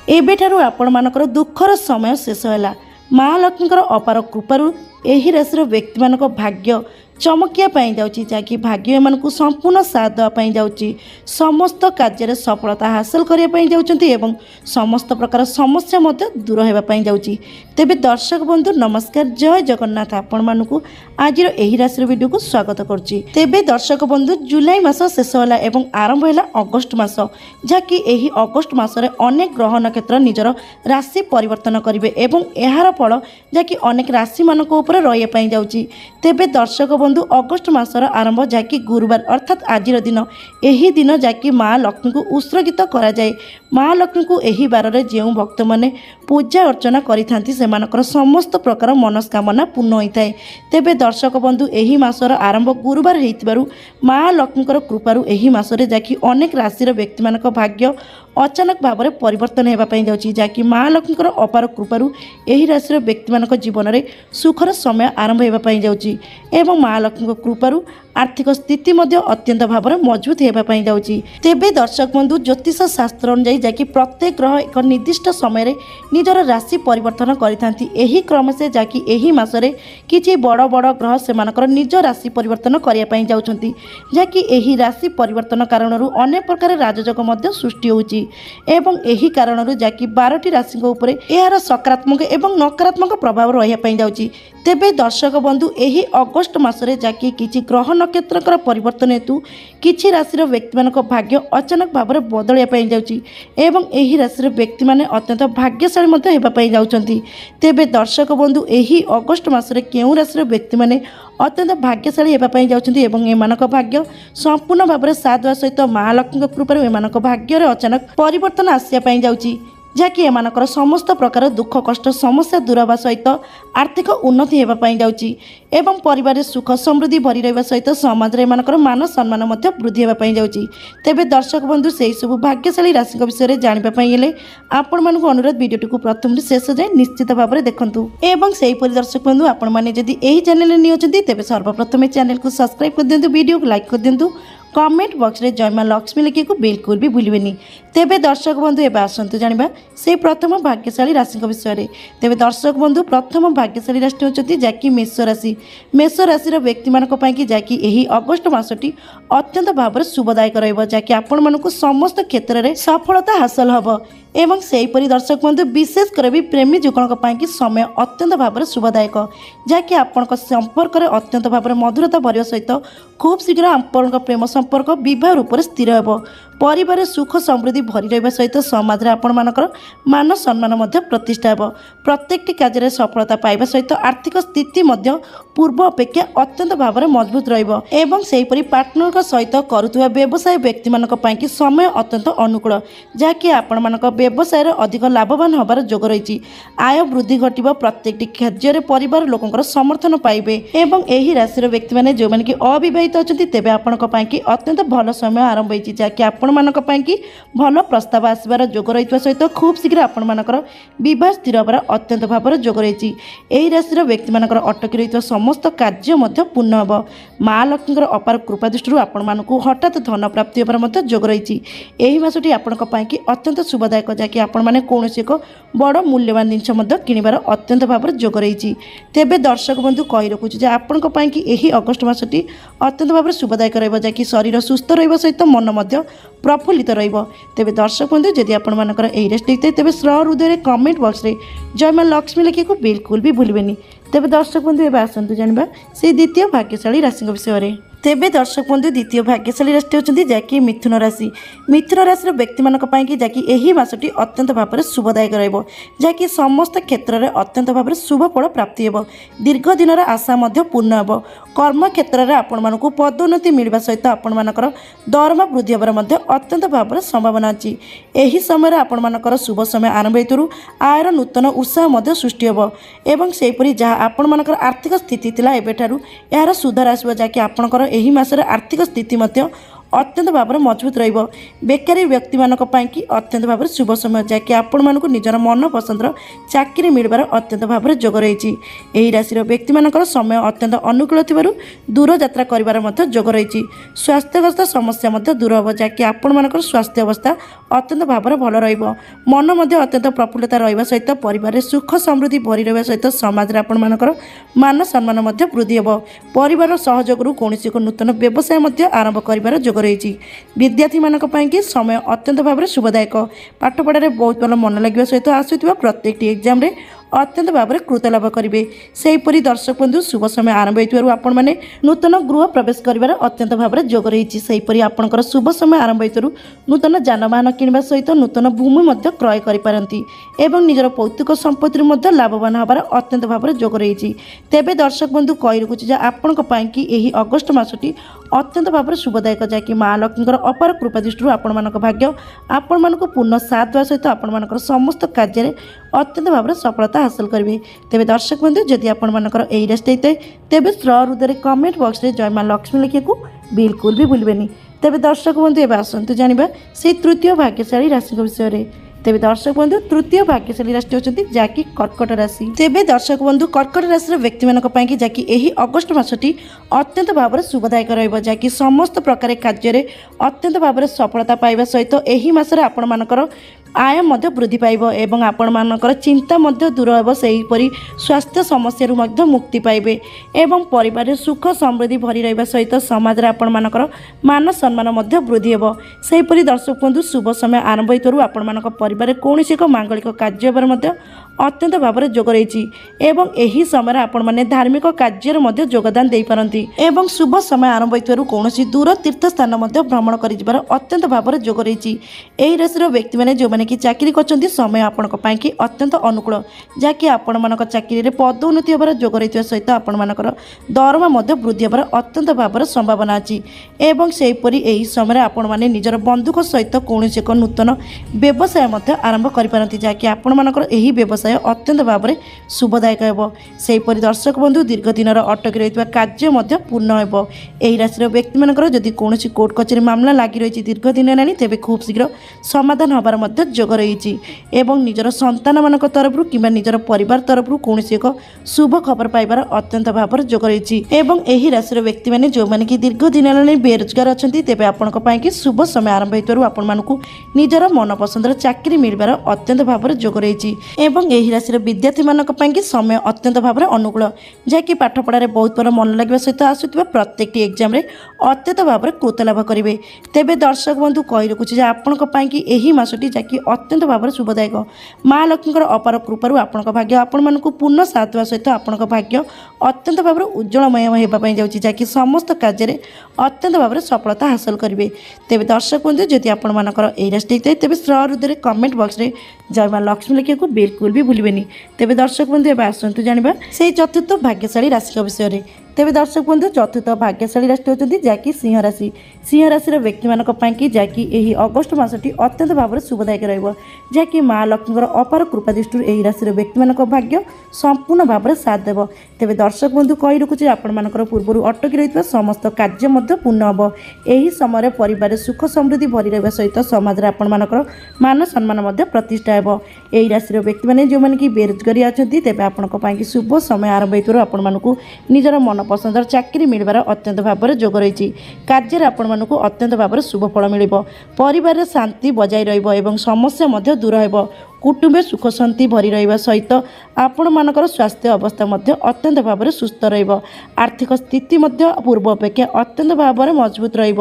एबेठारु आपणमानकर दुखर समय शेष है। महालक्ष्मीकर अपार कृपारू एही राशि व्यक्ति मान भाग्य चमकिया जाऊँगी जहाँकि भाग्य एमनकु संपूर्ण साथ देवाई जाऊँगी समस्त कार्य सफलता हासिल करने जाऊँगी समस्त प्रकार समस्या दूर होगापाई जाऊँगी। तेबे दर्शक बंधु नमस्कार, जय जगन्नाथ। आपण मानकु आज यही राशि वीडियो को स्वागत करुच्ची। तेबे दर्शक बंधु जुलाई मास शेष होला एवं आरंभ है अगस्ट मास, जहाँकि यही अगस्ट मासरे अनेक ग्रह नक्षत्र निजर राशि परिवर्तन करेंगे एवं यार फल जहाँकि अनेक राशि मानक ऊपर रही जाऊँगी। तेबे दर्शक बंधु अगस्ट मासर आरंभ जहाँकि गुरुवार अर्थात आज दिन यही दिन जहाँकि माँ लक्ष्मी को उत्सर्गित करा जाए। माँ लक्ष्मी को यही बार में जो भक्त मैंने पूजा अर्चना करिथांती सेमानकर समस्त प्रकार मनस्कामना पूर्ण होता है। तेबे दर्शक बंधु यही मासर आरंभ गुरुवार होइतिबारु माँ लक्ष्मीकर कृपारू यही मासरे जहाँकि अनेक राशि व्यक्ति मानक भाग्य अचानक भाव में परिवर्तन होगापाई जाऊँगी, जहाँकि माँ लक्ष्मीकर अपार कृपारू यही राशि व्यक्ति मानक जीवन में सुखर समय आरंभ होगापाई जाऊँगी एवं माँ लक्ष्मी कृपारू आर्थिक स्थिति अत्यंत भाव में मजबूत होगापाई जाऊँगी। तेबे दर्शक बंधु ज्योतिष शास्त्र अनुसार जहाँकि प्रत्येक ग्रह एक निर्दिष्ट समय निजर राशि परिवर्तन करिथांती। एही क्रम से जहाँकि एही मासरे किछि बड़ बड़ ग्रह सेमानकर निज राशि परिवर्तन करियापाई जाउछंती, जहाँकि एही राशि परिवर्तन कारणरू अनेक प्रकार राजयोग सृष्टि होउची एवं एही कारणरू जहाँकि 12टी राशि उपरे एहार सकारात्मक एवं नकारात्मक प्रभाव रहियापाई जाउची। तेबे दर्शक बंधु यही अगस्ट मासरे जहाँकि किछि ग्रह नक्षत्रकर परिवर्तन हेतु किछि राशि व्यक्ति मानक भाग्य अचानक भाव में बदलियापाई जाउची एवं एही राशि व्यक्ति माने अत्यंत भाग्यशाली होगापाई जाउछंती। तेबे दर्शक बंधु यही अगस्ट मासरे केउं राशि व्यक्ति माने अत्यंत भाग्यशाली होगापाई जाउछंती एवं एमानक भाग्य संपूर्ण भाव में साथ देवा सहित महालक्ष्मी कृपारू एमानक भाग्य अचानक परिवर्तन आसियापाई जाउची, जहाँकि एमानकर समस्त प्रकार दुख कष्ट समस्या दूर होगा सहित आर्थिक उन्नति होगापाई जाउची एवं परिवार सुख समृद्धि भरी रहा सहित समाज में एमानकर मान सम्मान वृद्धि होगापाई जाउची। तेबे दर्शक बंधु से सब भाग्यशाली राशि विषय में जानापी हेले आपण मानक अनुरोध वीडियो को प्रथम शेष जाए निश्चित भाव में देखूँ एवं से दर्शक बंधु आपण मैंने जदि यही चैनल नहीं होती तेज सर्वप्रथम चैनल को सब्सक्राइब कर दिंतु, वीडियो को लाइक कर दिंतु, कमेंट बॉक्स रे जय मां लक्ष्मी लिखे को बिल्कुल भी भूलिबेनी। तेबे दर्शक बंधु एबे आसंतु जानिबा से प्रथम भाग्यशाली राशि विषय में। तेबे दर्शक बंधु प्रथम भाग्यशाली राशि होचती जहाँकि मेष राशि। मेष राशि व्यक्ति मानक पई जहाँकि यही अगस्ट मासटी अत्यंत भाव में शुभदायक रहिबो, जहाँकि आपण मानक समस्त क्षेत्र में सफलता हासिल हबो एवं सेहीपरि दर्शक बंधु विशेषकर भी प्रेमी जुगणक समय अत्यंत भाव में शुभदायक, जहाँकि आपण संपर्क में अत्यंत भाव में मधुरता भरवा सहित खूब शीघ्र आपण प्रेम संपर्क बह रूप में स्थिर हो। परिवार सुख समृद्धि भरी रहा सहित समाज में आपण मानकर मान सम्मान प्रतिष्ठा हो। प्रत्येकटी कार्य सफलता पाइबा सहित आर्थिक स्थिति पूर्व अपेक्षा अत्यंत भाव में मजबूत रहिबो एवं सेहीपरि पार्टनर सहित करुवा व्यवसाय व्यक्ति मानक पई समय अत्यंत अनुकूल, जहाँकि आपण मानक व्यवसाय अधिक लाभवान होबार जोग रही। आय वृद्धि घटिबो, प्रत्येकटी कार्य परिवार लोकंकर समर्थन पाइबे एवं एही राशि व्यक्ति माने जो माने कि अविवाहित अछंती तेबे आपणक पई अत्यंत भल समय आरंभ होईची, जहाँकि आपण मानक पई भल प्रस्ताव आसबार जोग रही सहित खूब शीघ्र आपण मानकर विवाह स्थिर होबार अत्यंत भाव में जोग रही। एही राशि व्यक्ति मानकर अटकी रही समस्त कार्य पूर्ण होब। माँ लक्ष्मीकर अपार कृपा दृष्टि आपण मानक हठात धन प्राप्ति होबार जोग रही। एही मासटी आपणक पई अत्यंत शुभदायक, जहाँकि आपण माने कौनसी एक बड़ मूल्यवान जिनस किणवार अत्यंत भाव में जोग रही। तेबे दर्शक बंधु कही रखुच्छी जे आपणक पई यही अगस्ट मासटी अत्यंत भाव में शुभदायक रहिबो, जहाँकि शरीर सुस्थ रहिबो सहित मन प्रफुल्लित रहिबो। तेबे दर्शक बंधु जदि आपण मानकर एही राशि देखते तेबे हृदय कमेंट बॉक्स रे जय मां लक्ष्मी लिखे को बिल्कुल भी भूलिबेनी। तेबे दर्शक बंधु एबे आसंतु जानिबा से द्वितीय भाग्यशाली राशि विषय में। तेबे दर्शक बंधु द्वितीय भाग्यशाली राशि होचंती जहाँकि मिथुन राशि। मिथुन राशि व्यक्ति मानक पई जहाँकि एही मासटी अत्यंत भाव में शुभदायक रहिबो, जहाँकि समस्त क्षेत्र में अत्यंत भाव में शुभ फल प्राप्ति हेबो। दीर्घ दिनर आशा पूर्ण हेबो। कर्म क्षेत्र में आपण मानकु पदोन्नति मिलवा सहित आपण मानकर दरमा वृद्धि होबार अत्यंत भाव में संभावना अछि। एही समय आपण मानकर शुभ समय आरंभ हेतु आयर नूतन उत्साह सृष्टि हेबो एवं सेहीपरि जहाँ आपण मानकर आर्थिक स्थिति थिला एबेठारु यार सुधार आसबो, जहाँकि आपणकर एही मासरे आर्थिक स्थिति ଅତ୍ୟନ୍ତ ଭାବରେ ମଜବୁତ ରହିବ। ବେକାରୀ ବ୍ୟକ୍ତିମାନଙ୍କ ପାଇଁକି ଅତ୍ୟନ୍ତ ଭାବରେ ଶୁଭ ସମୟ, ଯାହାକି ଆପଣମାନଙ୍କୁ ନିଜର ମନ ପସନ୍ଦର ଚାକିରି ମିଳିବାର ଅତ୍ୟନ୍ତ ଭାବରେ ଯୋଗ ରହିଛି। ଏହି ରାଶିର ବ୍ୟକ୍ତିମାନଙ୍କର ସମୟ ଅତ୍ୟନ୍ତ ଅନୁକୂଳ ଥିବାରୁ ଦୂର ଯାତ୍ରା କରିବାର ମଧ୍ୟ ଯୋଗ ରହିଛି। ସ୍ୱାସ୍ଥ୍ୟଗ୍ରସ୍ତ ସମସ୍ୟା ମଧ୍ୟ ଦୂର ହେବ, ଯାହାକି ଆପଣମାନଙ୍କର ସ୍ୱାସ୍ଥ୍ୟ ଅବସ୍ଥା ଅତ୍ୟନ୍ତ ଭାବରେ ଭଲ ରହିବ। ମନ ମଧ୍ୟ ଅତ୍ୟନ୍ତ ପ୍ରଫୁଲ୍ଲତା ରହିବା ସହିତ ପରିବାରରେ ସୁଖ ସମୃଦ୍ଧି ଭରି ରହିବା ସହିତ ସମାଜରେ ଆପଣମାନଙ୍କର ମାନ ସମ୍ମାନ ମଧ୍ୟ ବୃଦ୍ଧି ହେବ। ପରିବାରର ସହଯୋଗରୁ କୌଣସି ଏକ ନୂତନ ବ୍ୟବସାୟ ମଧ୍ୟ ଆରମ୍ଭ କରିବାର ଯୋଗ ରହିଛି। ବିଦ୍ୟାର୍ଥୀମାନଙ୍କ ପାଇଁକି ସମୟ ଅତ୍ୟନ୍ତ ଭାବରେ ଶୁଭଦାୟକ। ପାଠପଢ଼ାରେ ବହୁତ ଭଲ ମନ ଲାଗିବା ସହିତ ଆସୁଥିବା ପ୍ରତ୍ୟେକଟି ଏକ୍ଜାମରେ ଅତ୍ୟନ୍ତ ଭାବରେ କୃତ ଲାଭ କରିବେ। ସେହିପରି ଦର୍ଶକ ବନ୍ଧୁ, ଶୁଭ ସମୟ ଆରମ୍ଭ ହୋଇଥିବାରୁ ଆପଣମାନେ ନୂତନ ଗୃହ ପ୍ରବେଶ କରିବାର ଅତ୍ୟନ୍ତ ଭାବରେ ଯୋଗ ରହିଛି। ସେହିପରି ଆପଣଙ୍କର ଶୁଭ ସମୟ ଆରମ୍ଭ ହୋଇଥିବାରୁ ନୂତନ ଯାନବାହନ କିଣିବା ସହିତ ନୂତନ ଭୂମି ମଧ୍ୟ କ୍ରୟ କରିପାରନ୍ତି ଏବଂ ନିଜର ପୈତୃକ ସମ୍ପତ୍ତିରୁ ମଧ୍ୟ ଲାଭବାନ ହେବାର ଅତ୍ୟନ୍ତ ଭାବରେ ଯୋଗ ରହିଛି। ତେବେ ଦର୍ଶକ ବନ୍ଧୁ, କହି ରଖୁଛି ଯେ ଆପଣଙ୍କ ପାଇଁକି ଏହି ଅଗଷ୍ଟ ମାସଟି ଅତ୍ୟନ୍ତ ଭାବରେ ଶୁଭଦାୟକ, ଯାହାକି ମା ଲକ୍ଷ୍ମୀଙ୍କର ଅପାର କୃପା ଦୃଷ୍ଟିରୁ ଆପଣମାନଙ୍କ ଭାଗ୍ୟ ଆପଣମାନଙ୍କୁ ପୂର୍ଣ୍ଣ ସାଥ ଦେବା ସହିତ ଆପଣମାନଙ୍କର ସମସ୍ତ କାର୍ଯ୍ୟରେ ଅତ୍ୟନ୍ତ ଭାବରେ ସଫଳତା ହାସଲ କରିବେ। ତେବେ ଦର୍ଶକ ବନ୍ଧୁ, ଯଦି ଆପଣମାନଙ୍କର ଏହି ରାଶି ହେଇଥାଏ ତେବେ ହୃଦୟରେ କମେଣ୍ଟ ବକ୍ସରେ ଜୟ ମା ଲକ୍ଷ୍ମୀ ଲେଖିବାକୁ ବିଲକୁଲ ବି ଭୁଲିବେନି। ତେବେ ଦର୍ଶକ ବନ୍ଧୁ, ଏବେ ଆସନ୍ତୁ ଜାଣିବା ସେହି ତୃତୀୟ ଭାଗ୍ୟଶାଳୀ ରାଶିଙ୍କ ବିଷୟରେ। ତେବେ ଦର୍ଶକ ବନ୍ଧୁ, ତୃତୀୟ ଭାଗ୍ୟଶାଳୀ ରାଶି ହେଉଛନ୍ତି ଯାହାକି କର୍କଟ ରାଶି। ତେବେ ଦର୍ଶକ ବନ୍ଧୁ, କର୍କଟ ରାଶିର ବ୍ୟକ୍ତିମାନଙ୍କ ପାଇଁକି ଯାହାକି ଏହି ଅଗଷ୍ଟ ମାସଟି ଅତ୍ୟନ୍ତ ଭାବରେ ଶୁଭଦାୟକ ରହିବ, ଯାହାକି ସମସ୍ତ ପ୍ରକାର କାର୍ଯ୍ୟରେ ଅତ୍ୟନ୍ତ ଭାବରେ ସଫଳତା ପାଇବା ସହିତ ଏହି ମାସରେ ଆପଣମାନଙ୍କର ଆୟ ମଧ୍ୟ ବୃଦ୍ଧି ପାଇବ ଏବଂ ଆପଣମାନଙ୍କର ଚିନ୍ତା ମଧ୍ୟ ଦୂର ହେବ। ସେହିପରି ସ୍ୱାସ୍ଥ୍ୟ ସମସ୍ୟାରୁ ମଧ୍ୟ ମୁକ୍ତି ପାଇବେ ଏବଂ ପରିବାରରେ ସୁଖ ସମୃଦ୍ଧି ଭରି ରହିବା ସହିତ ସମାଜରେ ଆପଣମାନଙ୍କର ମାନ ସମ୍ମାନ ମଧ୍ୟ ବୃଦ୍ଧି ହେବ। ସେହିପରି ଦର୍ଶକ ବନ୍ଧୁ, ଶୁଭ ସମୟ ଆରମ୍ଭ ହୋଇଥିବାରୁ ଆପଣମାନଙ୍କ ପରିବାରରେ କୌଣସି ଏକ ମାଙ୍ଗଳିକ କାର୍ଯ୍ୟ ହେବାର ମଧ୍ୟ ଅତ୍ୟନ୍ତ ଭାବରେ ଯୋଗ ରହିଛି ଏବଂ ଏହି ସମୟରେ ଆପଣମାନେ ଧାର୍ମିକ କାର୍ଯ୍ୟରେ ମଧ୍ୟ ଯୋଗଦାନ ଦେଇପାରନ୍ତି ଏବଂ ଶୁଭ ସମୟ ଆରମ୍ଭ ହୋଇଥିବାରୁ କୌଣସି ଦୂର ତୀର୍ଥ ସ୍ଥାନ ମଧ୍ୟ ଭ୍ରମଣ କରିଯିବାର ଅତ୍ୟନ୍ତ ଭାବରେ ଯୋଗ ରହିଛି। ଏହି ରାଶିର ବ୍ୟକ୍ତିମାନେ ଯେଉଁମାନେ କି ଚାକିରି କରିଛନ୍ତି, ସମୟ ଆପଣଙ୍କ ପାଇଁକି ଅତ୍ୟନ୍ତ ଅନୁକୂଳ, ଯାହାକି ଆପଣମାନଙ୍କ ଚାକିରିରେ ପଦୋନ୍ନତି ହେବାର ଯୋଗ ରହିଥିବା ସହିତ ଆପଣମାନଙ୍କର ଦରମା ମଧ୍ୟ ବୃଦ୍ଧି ହେବାର ଅତ୍ୟନ୍ତ ଭାବରେ ସମ୍ଭାବନା ଅଛି ଏବଂ ସେହିପରି ଏହି ସମୟରେ ଆପଣମାନେ ନିଜର ବନ୍ଧୁଙ୍କ ସହିତ କୌଣସି ଏକ ନୂତନ ବ୍ୟବସାୟ ମଧ୍ୟ ଆରମ୍ଭ କରିପାରନ୍ତି, ଯାହାକି ଆପଣମାନଙ୍କର ଏହି ବ୍ୟବସାୟ ଅତ୍ୟନ୍ତ ଭାବରେ ଶୁଭଦାୟକ ହେବ। ସେହିପରି ଦର୍ଶକ ବନ୍ଧୁ, ଦୀର୍ଘ ଦିନର ଅଟକି ରହିଥିବା କାର୍ଯ୍ୟ ମଧ୍ୟ ପୂର୍ଣ୍ଣ ହେବ। ଏହି ରାଶିର ବ୍ୟକ୍ତିମାନଙ୍କର ଯଦି କୌଣସି କୋର୍ଟ କଚେରୀ ମାମଲା ଲାଗି ରହିଛି ଦୀର୍ଘ ଦିନ ହେଲାଣି, ତେବେ ଖୁବ୍ ଶୀଘ୍ର ସମାଧାନ ହେବାର ମଧ୍ୟ ଯୋଗ ରହିଛି ଏବଂ ନିଜର ସନ୍ତାନମାନଙ୍କ ତରଫରୁ କିମ୍ବା ନିଜର ପରିବାର ତରଫରୁ କୌଣସି ଏକ ଶୁଭ ଖବର ପାଇବାର ଅତ୍ୟନ୍ତ ଭାବରେ ଯୋଗ ରହିଛି ଏବଂ ଏହି ରାଶିର ବ୍ୟକ୍ତିମାନେ ଯେଉଁମାନେ କି ଦୀର୍ଘ ଦିନ ହେଲାଣି ବେରୋଜଗାର ଅଛନ୍ତି, ତେବେ ଆପଣଙ୍କ ପାଇଁକି ଶୁଭ ସମୟ ଆରମ୍ଭ ହୋଇଥିବାରୁ ଆପଣମାନଙ୍କୁ ନିଜର ମନପସନ୍ଦର ଚାକିରି ମିଳିବାର ଅତ୍ୟନ୍ତ ଭାବରେ ଯୋଗ ରହିଛି ଏବଂ ଏହି ରାଶିର ବିଦ୍ୟାର୍ଥୀମାନଙ୍କ ପାଇଁକି ସମୟ ଅତ୍ୟନ୍ତ ଭାବରେ ଅନୁକୂଳ, ଯାହାକି ପାଠପଢ଼ାରେ ବହୁତ ଭଲ ମନ ଲାଗିବା ସହିତ ଆସୁଥିବା ପ୍ରତ୍ୟେକଟି ଏକ୍ଜାମରେ ଅତ୍ୟନ୍ତ ଭାବରେ କୃତ ଲାଭ କରିବେ। ତେବେ ଦର୍ଶକ ବନ୍ଧୁ, କହି ରଖୁଛି ଯେ ଆପଣଙ୍କ ପାଇଁକି ଏହି ମାସଟି ଯାହାକି ଅତ୍ୟନ୍ତ ଭାବରେ ଶୁଭଦାୟକ। ମା ଲକ୍ଷ୍ମୀଙ୍କର ଅପାର କୃପାରୁ ଆପଣଙ୍କ ଭାଗ୍ୟ ଆପଣମାନଙ୍କୁ ପୂର୍ଣ୍ଣ ସାଥ ଦେବା ସହିତ ଆପଣଙ୍କ ଭାଗ୍ୟ ଅତ୍ୟନ୍ତ ଭାବରେ ଉଜ୍ଜଳମୟ ହେବା ପାଇଁ ଯାଉଛି, ଯାହାକି ସମସ୍ତ କାର୍ଯ୍ୟରେ ଅତ୍ୟନ୍ତ ଭାବରେ ସଫଳତା ହାସଲ କରିବେ। ତେବେ ଦର୍ଶକ ବନ୍ଧୁ, ଯଦି ଆପଣମାନଙ୍କର ଏହି ରାଶି ହେଇଥାଏ ତେବେ ହୃଦୟରେ କମେଣ୍ଟ ବକ୍ସରେ ଜୟ ମା ଲକ୍ଷ୍ମୀ ଲେଖିବାକୁ ବିଲକୁଲ ବି ଭୁଲିବେନି। ତେବେ ଦର୍ଶକ ବନ୍ଧୁ, ଏବେ ଆସନ୍ତୁ ଜାଣିବା ସେହି ଚତୁର୍ଥ ଭାଗ୍ୟଶାଳୀ ରାଶିଙ୍କ ବିଷୟରେ। ତେବେ ଦର୍ଶକ ବନ୍ଧୁ, ଚତୁର୍ଥ ଭାଗ୍ୟଶାଳୀ ରାଶି ହେଉଛନ୍ତି ଯାହାକି ସିଂହ ରାଶି। ସିଂହ ରାଶିର ବ୍ୟକ୍ତିମାନଙ୍କ ପାଇଁକି ଯାହାକି ଏହି ଅଗଷ୍ଟ ମାସଟି ଅତ୍ୟନ୍ତ ଭାବରେ ଶୁଭଦାୟକ ରହିବ, ଯାହାକି ମା ଲକ୍ଷ୍ମୀଙ୍କର ଅପାର କୃପା ଦୃଷ୍ଟିରୁ ଏହି ରାଶିର ବ୍ୟକ୍ତିମାନଙ୍କ ଭାଗ୍ୟ ସମ୍ପୂର୍ଣ୍ଣ ଭାବରେ ସାଥ ଦେବ। ତେବେ ଦର୍ଶକ ବନ୍ଧୁ, କହି ରଖୁଛି ଆପଣମାନଙ୍କର ପୂର୍ବରୁ ଅଟକି ରହିଥିବା ସମସ୍ତ କାର୍ଯ୍ୟ ମଧ୍ୟ ପୂର୍ଣ୍ଣ ହେବ। ଏହି ସମୟରେ ପରିବାରରେ ସୁଖ ସମୃଦ୍ଧି ଭରି ରହିବା ସହିତ ସମାଜରେ ଆପଣମାନଙ୍କର ମାନ ସମ୍ମାନ ମଧ୍ୟ ପ୍ରତିଷ୍ଠା ହେବ। ଏହି ରାଶିର ବ୍ୟକ୍ତିମାନେ ଯେଉଁମାନେ କି ବେରୋଜଗାରୀ ଅଛନ୍ତି, ତେବେ ଆପଣଙ୍କ ପାଇଁକି ଶୁଭ ସମୟ ଆରମ୍ଭ ହୋଇଥିବାରୁ ଆପଣମାନଙ୍କୁ ନିଜର ମନପସନ୍ଦର ଚାକିରି ମିଳିବାର ଅତ୍ୟନ୍ତ ଭାବରେ ଯୋଗ ରହିଛି। କାର୍ଯ୍ୟରେ ଆପଣମାନଙ୍କୁ ଅତ୍ୟନ୍ତ ଭାବରେ ଶୁଭ ଫଳ ମିଳିବ। ପରିବାରରେ ଶାନ୍ତି ବଜାୟ ରହିବ ଏବଂ ସମସ୍ୟା ମଧ୍ୟ ଦୂର ହେବ। କୁଟୁମ୍ବରେ ସୁଖ ଶାନ୍ତି ଭରି ରହିବା ସହିତ ଆପଣମାନଙ୍କର ସ୍ୱାସ୍ଥ୍ୟ ଅବସ୍ଥା ମଧ୍ୟ ଅତ୍ୟନ୍ତ ଭାବରେ ସୁସ୍ଥ ରହିବ। ଆର୍ଥିକ ସ୍ଥିତି ମଧ୍ୟ ପୂର୍ବ ଅପେକ୍ଷା ଅତ୍ୟନ୍ତ ଭାବରେ ମଜବୁତ ରହିବ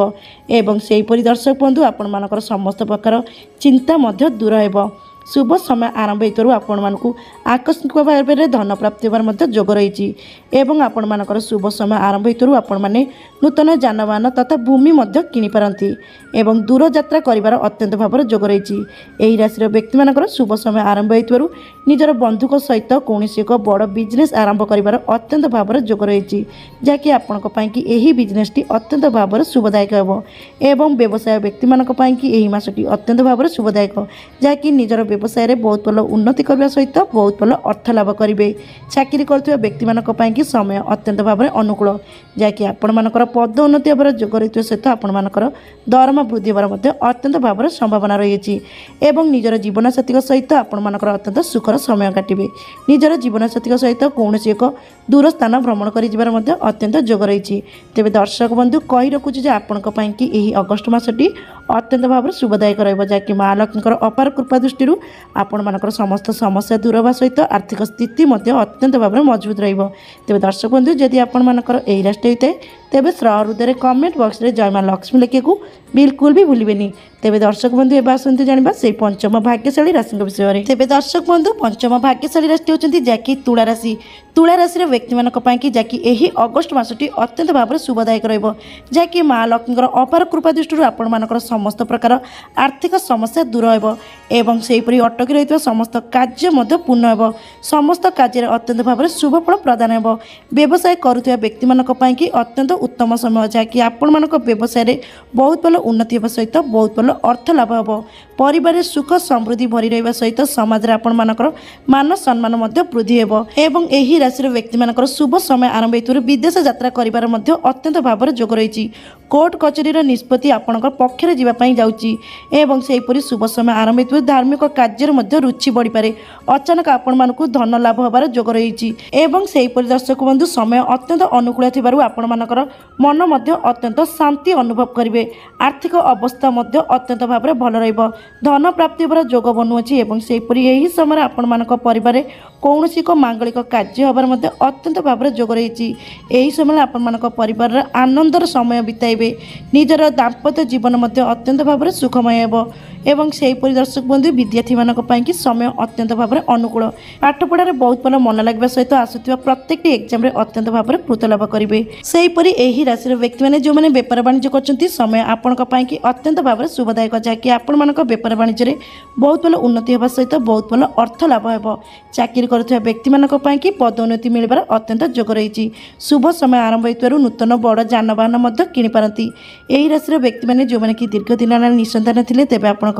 ଏବଂ ସେହିପରି ଦର୍ଶକ ବନ୍ଧୁ, ଆପଣମାନଙ୍କର ସମସ୍ତ ପ୍ରକାର ଚିନ୍ତା ମଧ୍ୟ ଦୂର ହେବ। शुभ समय आरंभ होइतरु आपनमानकु आकस्मिक भाव धन प्राप्ति होबार मध्य जोग रही एवं आपण मानकर शुभ समय आरंभ होइतरु आपण माने नूतन जानवाहन तथा भूमि मध्य किनि पारंती एवं दूर यात्रा करिवार अत्यंत भाव जोग रही। एही राशि व्यक्ति मानकर शुभ समय आरंभ होइतरु निजर बंधुक सहित कौनसी एक बड़ बिजनेस आरंभ करिवार अत्यंत भाव जोग रही जहाँकि आपंक एही बिजनेसटी अत्यंत भाव शुभदायक हेबो एवं व्यवसाय व्यक्ति मानक एही मासटी अत्यंत भाव शुभदायक जहाँकि निजर व्यवसाय रे बहुत भल उन्नति करने सहित बहुत भल अर्थ लाभ करेंगे। चाकरी करुवा व्यक्ति मानी समय अत्यंत भाव में अनुकूल जहाँकि आपण मानकर पद उन्नति होवर जोग रही सहित आपण मानकर दरमा वृद्धि होवर अत्यंत भाव में संभावना रही एवं निजर जीवनसाथी सहित आपण मानकर अत्यंत सुखर समय काटिबे। निजर जीवनसाथी सहित कौन एक दूर स्थान भ्रमण कर अत्यंत जोग रही। तेज दर्शक बंधु कही रखुच्छे जे आपण कि यही अगस्ट मासटी अत्यंत भाव में शुभदायक रही माँ लक्ष्मी अपार कृपा दृष्टि आपण मानकर समस्त समस्या दूर होगा सहित आर्थिक स्थिति अत्यंत भाव में मजबूत रही। तेज दर्शक बंधु जदि आपण मानकर यही राशि होता है तेज हृदय कमेंट बॉक्स में जय माँ लक्ष्मी लिखा बिल्कुल भी भूलें। तेज दर्शक बंधु एवं आसतु जाना से पंचम भाग्यशाली राशि विषय में। तेज दर्शक बंधु पंचम भाग्यशाली राशि होती जहाँकि तुला राशि। तुला राशि व्यक्ति मानी जहाँकि यही अगस्ट मासटी अत्यंत भाव में शुभदायक रही माँ लक्ष्मी अपार कृपा दृष्टि आपण मानकर समस्त प्रकार आर्थिक समस्या दूर एवं सेहीपरि अटकी रही समस्त कार्य पूर्ण हो समस्त कार्य अत्यंत भाव में शुभफल प्रदान हो। व्यवसाय करुवा व्यक्ति मानी अत्यंत उत्तम समय जहाँकि आपण मान व्यवसाय में बहुत भल उन्नति होगा सहित बहुत भल अर्थ लाभ हो। परिवार सुख समृद्धि भरी रहा सहित समाज आपण मानकर मान सम्मान वृद्धि हो एवं यही राशि व्यक्ति मानकर शुभ समय आरंभ होती विदेश यात्रा कर अत्यंत भाव में जोग रही। कोर्ट कचेरी निष्पत्ति आपण पक्षर जावाई जाऊँगी एवं सेहीपरि शुभ समय आरंभ होती धार्मिक कार्य रुचि बढ़ी पारे। अचानक आपण मानक धन लाभ होबार जोग रही एवं सेहीपरि दर्शक बंधु समय अत्यंत अनुकूल थिबारु आपण मानकर मन अत्यंत शांति अनुभव करेंगे। आर्थिक अवस्था अत्यंत भाव में भल रही धन प्राप्ति होबार जोग बनुअछि एवं सेहीपरि एही समय आपण मानक परिवार कौन एक मांगलिक कार्य होबार अत्यंत भाव में जोग रही। यही समय आपण मानक परिवार आनंदर समय बिताइबे। निजर दाम्पत्य जीवन अत्यंत भाव में सुखमय हो एवं सेहीपरि दर्शक बंधु विद्यार्थी मानक कि समय अत्यंत भाव में अनुकूल पाठ पढ़ार बहुत भल मन लगे सहित आसुवा प्रत्येक एग्जाम अत्यंत भाव में कृत लाभ करेंगे। सेहीपरि एही राशि व्यक्ति मैंने जो मैंने बेपार वाणिज्य करछन्ती समय आपण अत्यंत भाव में शुभदायक जहाँकि आपण मानक बेपार वाणिज्य में बहुत भल उन्नति होगा सहित बहुत भल अर्थ लाभ हो। चाकरी करुवा व्यक्ति मानक पदोन्नति मिलबार अत्यंत जोग रही। शुभ समय आरंभ होइतबारु नूतन बड़ जानवाहन किनीपारती। यही राशि व्यक्ति मैंने जो मैंने कि दीर्घ दिन निसंतान थे तेज आपण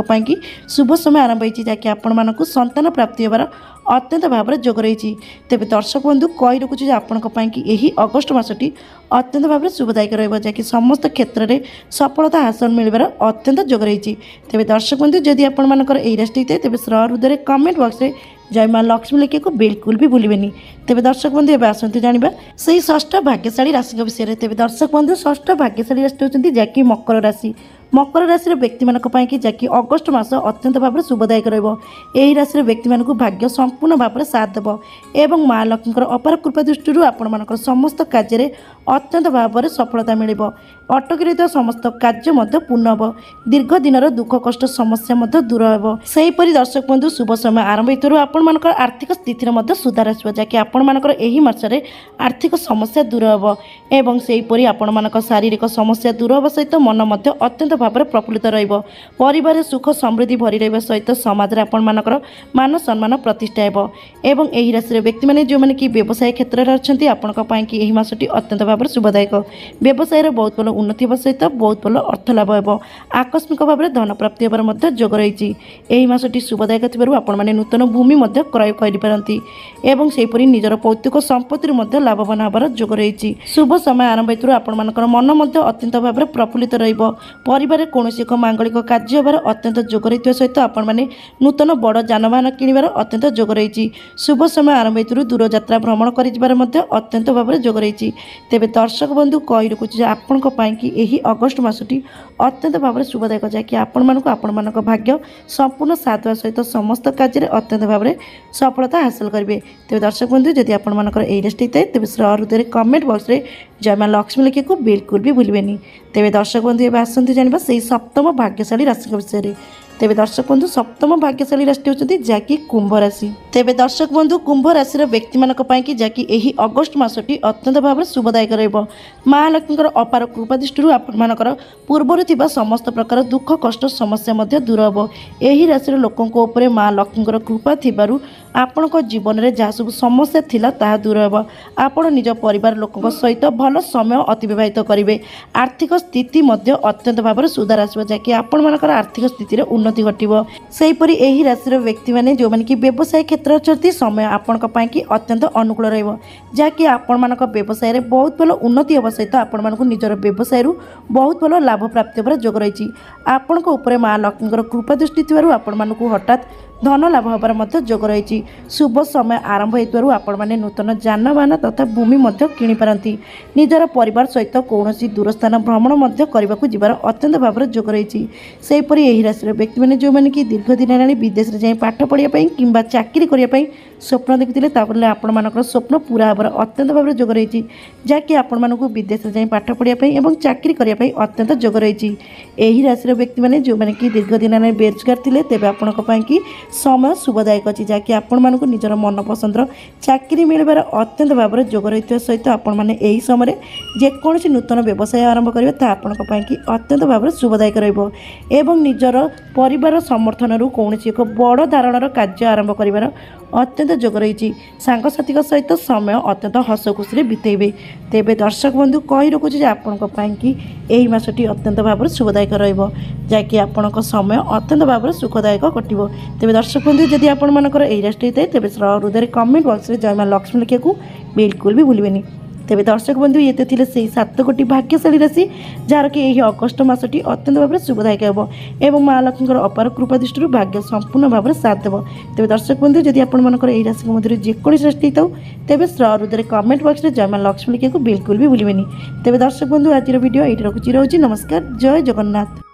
शुभ समय आरंभ होती जहाँकि आपण मानक संतान प्राप्ति होबार अत्यंत भाव में जोग रही। तेज दर्शक बंधु कही रखुच्छे आपण यही अगस्ट मासटी अत्यंत भाव में शुभदायक रही जहाँकि समस्त क्षेत्र में सफलता हासिल मिलबार अत्यंत जोग रही। तेज दर्शक बंधु जदि आपण मानकर यही राशि होता है तेज हृदय कमेंट बॉक्स में जय माँ लक्ष्मी लिखा बिल्कुल भी भूलें। तेज दर्शक बंधु एवं आसतु जाना से षष्ठ भाग्यशाली राशि विषय में। तेज दर्शक बंधु षष्ठ भाग्यशाली राशि होती जहाँकि मकर राशि। मकर राशि व्यक्ति मानक जहाँकि अगस्ट मास अत्यंत भाव में शुभदायक रही राशि व्यक्ति मानक भाग्य संपूर्ण भाव में साथ देव एवं माँ लक्ष्मी अपार कृपा दृष्टि आपण मानकर समस्त कार्य अत्यंत भाव में सफलता मिल अटकी रही समस्त कार्य पूर्ण हो। दीर्घ दिन दुख कष्ट समस्या दूर हो। सेहीपरि दर्शक बंधु शुभ समय आरंभ होती आपण मानकर आर्थिक स्थिति सुधार आसो जहाँकि आपण मानकर एही मासरे आर्थिक समस्या दूर हो एवं सेहीपरि आपण मानक शारीरिक समस्या दूर होगा सहित मन अत्यंत भाव में प्रफुल्लित रहिबो। परिवार सुख समृद्धि भरी रहिबा सहित समाज रे आपण मानकर मान सम्मान प्रतिष्ठा हेबो एवं एही राशि व्यक्ति माने जो माने कि व्यवसाय क्षेत्र रे अछंती आपनका पाई कि एही मासटी अत्यंत भाव में शुभदायक। व्यवसाय रे बहुत भल उन्नति होबा सहित बहुत भल अर्थ लाभ हेबो। आकस्मिक भाव में धन प्राप्ति होबार मध्ये जोग रही। एही मासटी शुभदायक थिबारु आपण माने नूतन भूमि मध्ये क्रय करि पारंती एवं सेहीपरि निजर पौत्रिक संपत्ति मध्ये लाभवान होबार जोग रही। शुभ समय आरंभ हेतु आपण मानकर मन मध्ये अत्यंत भाव में प्रफुल्लित रहिबो। परिवार कौन एक मांगलिक कार्य होबार अत्यंत जोग रही सहित आपण मैंने नूतन बड़ जानवाहन किणवार अत्यंत जोग रही। शुभ समय आरंभ हेतु दूर यात्रा भ्रमण कर अत्यंत भाव में जोग रही। तेज दर्शक बंधु कही रखुच्छे आपण कि यही अगस्ट मासटी अत्यंत भाव में शुभदायक जहाँकि आपण भाग्य संपूर्ण साथ सहित समस्त कार्य अत्यंत भाव में सफलता हासिल करेंगे। तेज दर्शक बंधु जदि आपण मानकर यही राशि होता है तेज हृदय कमेंट बॉक्स में जय माँ लक्ष्मी लिखा बिल्कुल भी भूलें। तेज दर्शक बंधु एवं आसतु जाना से सप्तम भाग्यशाली राशि विषय में। तेज दर्शक बंधु सप्तम भाग्यशाली राशि होती जहाँकि कुंभ राशि। तेज दर्शक बंधु कुंभ राशि व्यक्ति मानक जहाँकि यही अगस्ट मासटी अत्यंत भाव में शुभदायक रहिबो। माँ लक्ष्मी अपार कृपा दृष्टि आपणकर पूर्वर थिबा समस्त प्रकार दुख कष्ट समस्या दूर हो। यही राशि लोकों उपर माँ लक्ष्मी कृपा थिबारु आपण जीवन में जहाँ सब समस्या थिला ताहा दूर हो। आपण निज परिवार लोकों सहित भल समय अतिबाहित करेंगे। आर्थिक स्थिति अत्यंत भाव में सुधार आसो जहाँकि आपण मानकर आर्थिक स्थिति उन्नति घटिबो। सेहीपरि एही राशि व्यक्ति मैंने जो कि व्यवसाय क्षेत्र अच्छी समय आपण कि अत्यंत अनुकूल रहिबो, जहाँकि आपण मानक व्यवसाय रे बहुत भल उन्नति होगा सहित आपण मानक निजर व्यवसाय बहुत भल लाभ प्राप्ति होबार जोग रही। आपण उपरे माँ लक्ष्मी कृपा दृष्टि थिबारु आपण मानकु हठात धन लाभ होबार मध्य जोग रही। शुभ समय आरंभ होइतबारु आपण माने नूतन जानवाहन तथा भूमि मध्य किनि पारंती। निजर परिवार सहित कौनसी दूर स्थान भ्रमण मध्य करने को जीवार अत्यंत भाव जोग रही। सेहीपरि एही राशि व्यक्ति मैंने जो मैंने कि दीर्घ दिन हेलाणी विदेश में जाई पाठ पढ़ाई किंबा चाकरी करने स्वप्न देखुते आपण मानकर स्वप्न पूरा होबार अत्यंत भाव जोग रही, जहाँकि आपण मानकु विदेश में जाई पाठ पढ़ाई और चाकरी करने अत्यंत जोग रही। एही राशि व्यक्ति मैंने जो मैंने कि दीर्घ दिन हेलाणी बेरोजगार थिले तेबे आपण कि समय शुभदायक अच्छी, जहाँकि आपण मानक निजर मन पसंदर चाकरी मिलबार अत्यंत भाव जोग रही सहित आपण मैंने यही समय जेकोसी नूतन व्यवसाय आरंभ करेंगे ता आपण कि अत्यंत भाव शुभदायक रहिबो एवं निजर परिवार समर्थन कौन एक बड़ धारणर कार्य आरंभ कर अत्यंत जोग रही। सांगसाथी सहित समय अत्यंत हस खुशी बितेबे। तेबे दर्शक बंधु कही रखुच्छे आपण कि यही मासटी अत्यंत भाव शुभदायक रहिबो, जहाँकि आपण समय अत्यंत भाव सुखदायक कटिबो। तेबे दर्शक बंधु जदि आपण मानकर एही राशि होता है तेबे हृदय कमेंट बॉक्स में जय मां लक्ष्मी लिखा बिल्कुल भी भूलें। तेबे दर्शक बंधु ये थे से 7 गोटी भाग्यशाली राशि जार कि यही अगस्ट मासटी अत्यंत भाव शुभदायक होब एवं माँ लक्ष्मी अपार कृपा दृष्टि भाग्य संपूर्ण भाव साथ देव। तेबे दर्शक बंधु जदि आपण मानकर एही राशि मध्य जेकोसी राशि होता तेबे हृदय कमेंट बॉक्स में जय मां लक्ष्मी लिखा बिल्कुल भी भूलें। तेबे दर्शक बंधु आज वीडियो ये रखुची। नमस्कार, जय जगन्नाथ।